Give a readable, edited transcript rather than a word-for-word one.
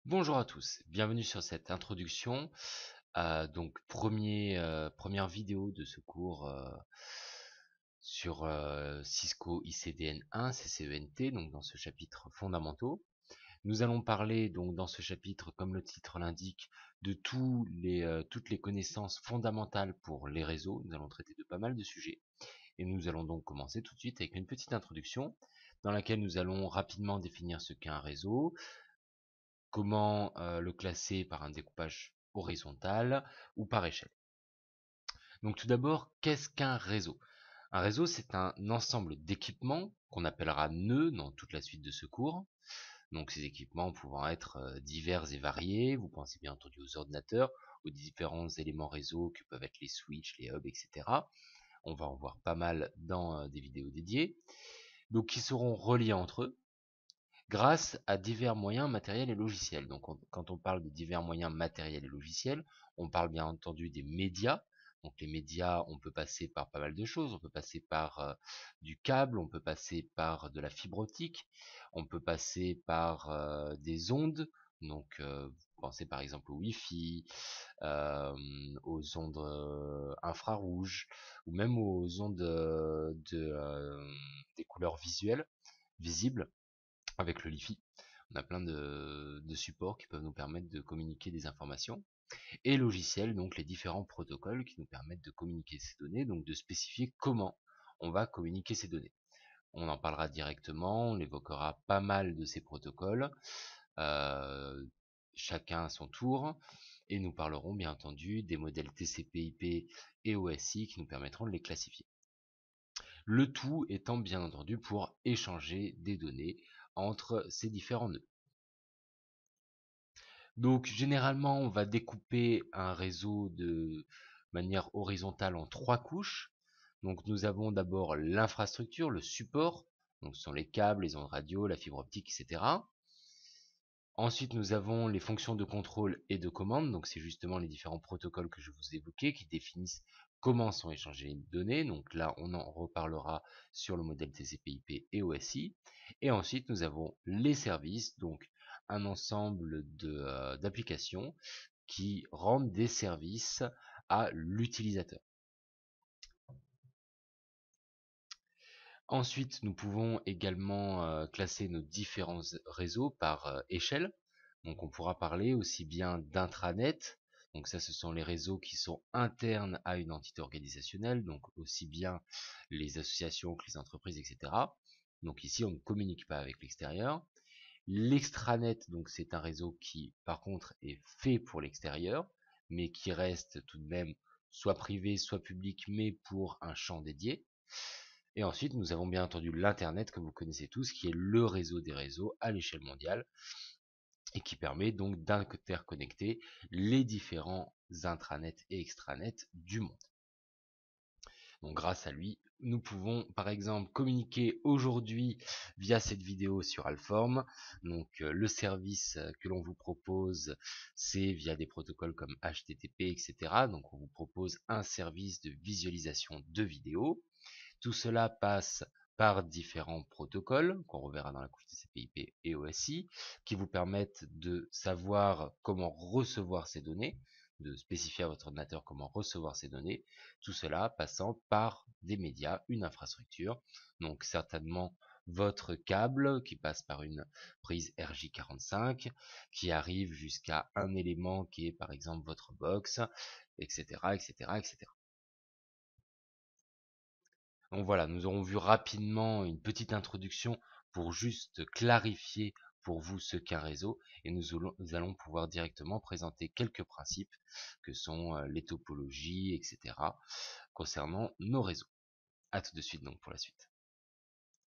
Bonjour à tous, bienvenue sur cette introduction. Donc première vidéo de ce cours sur Cisco ICDN1 CCENT, donc dans ce chapitre fondamentaux. Nous allons parler donc dans ce chapitre, comme le titre l'indique, de toutes les connaissances fondamentales pour les réseaux. Nous allons traiter de pas mal de sujets. Et nous allons donc commencer tout de suite avec une petite introduction dans laquelle nous allons rapidement définir ce qu'est un réseau, comment le classer par un découpage horizontal ou par échelle. Donc tout d'abord, qu'est-ce qu'un réseau? Un réseau, c'est un ensemble d'équipements qu'on appellera nœuds dans toute la suite de ce cours. Donc ces équipements pouvant être divers et variés, vous pensez bien entendu aux ordinateurs, aux différents éléments réseau que peuvent être les switches, les hubs, etc. On va en voir pas mal dans des vidéos dédiées. Donc qui seront reliés entre eux grâce à divers moyens matériels et logiciels. Donc quand on parle de divers moyens matériels et logiciels, on parle bien entendu des médias. Donc les médias, on peut passer par pas mal de choses. On peut passer par du câble, on peut passer par de la fibre optique, on peut passer par des ondes. Donc pensez par exemple au Wi-Fi, euh, aux ondes infrarouges, ou même aux ondes des couleurs visuelles, visibles avec le Li-Fi. On a plein de supports qui peuvent nous permettre de communiquer des informations. Et logiciels, donc les différents protocoles qui nous permettent de communiquer ces données, donc de spécifier comment on va communiquer ces données. On en parlera directement, on évoquera pas mal de ces protocoles, euh, chacun à son tour, et nous parlerons bien entendu des modèles TCP/IP et OSI qui nous permettront de les classifier. Le tout étant bien entendu pour échanger des données entre ces différents nœuds. Donc généralement, on va découper un réseau de manière horizontale en 3 couches. Donc nous avons d'abord l'infrastructure, le support, donc ce sont les câbles, les ondes radio, la fibre optique, etc. Ensuite, nous avons les fonctions de contrôle et de commande, donc c'est justement les différents protocoles que je vous évoquais qui définissent comment sont échangées les données. Donc là, on en reparlera sur le modèle TCP/IP et OSI. Et ensuite, nous avons les services, donc un ensemble d'applications qui rendent des services à l'utilisateur. Ensuite, nous pouvons également classer nos différents réseaux par échelle. Donc on pourra parler aussi bien d'intranet, donc ça ce sont les réseaux qui sont internes à une entité organisationnelle, donc aussi bien les associations que les entreprises, etc. Donc ici on ne communique pas avec l'extérieur. L'extranet, donc c'est un réseau qui par contre est fait pour l'extérieur, mais qui reste tout de même soit privé, soit public, mais pour un champ dédié. Et ensuite, nous avons bien entendu l'Internet, que vous connaissez tous, qui est le réseau des réseaux à l'échelle mondiale et qui permet donc d'interconnecter les différents intranets et extranets du monde. Donc grâce à lui, nous pouvons par exemple communiquer aujourd'hui via cette vidéo sur Alform. Donc le service que l'on vous propose, c'est via des protocoles comme HTTP, etc. Donc on vous propose un service de visualisation de vidéos. Tout cela passe par différents protocoles qu'on reverra dans la couche TCP/IP et OSI, qui vous permettent de savoir comment recevoir ces données, de spécifier à votre ordinateur comment recevoir ces données, tout cela passant par des médias, une infrastructure, donc certainement votre câble qui passe par une prise RJ45, qui arrive jusqu'à un élément qui est par exemple votre box, etc., etc., etc. Donc voilà, nous aurons vu rapidement une petite introduction pour juste clarifier pour vous ce qu'est un réseau et nous allons pouvoir directement présenter quelques principes que sont les topologies, etc. concernant nos réseaux. À tout de suite donc pour la suite.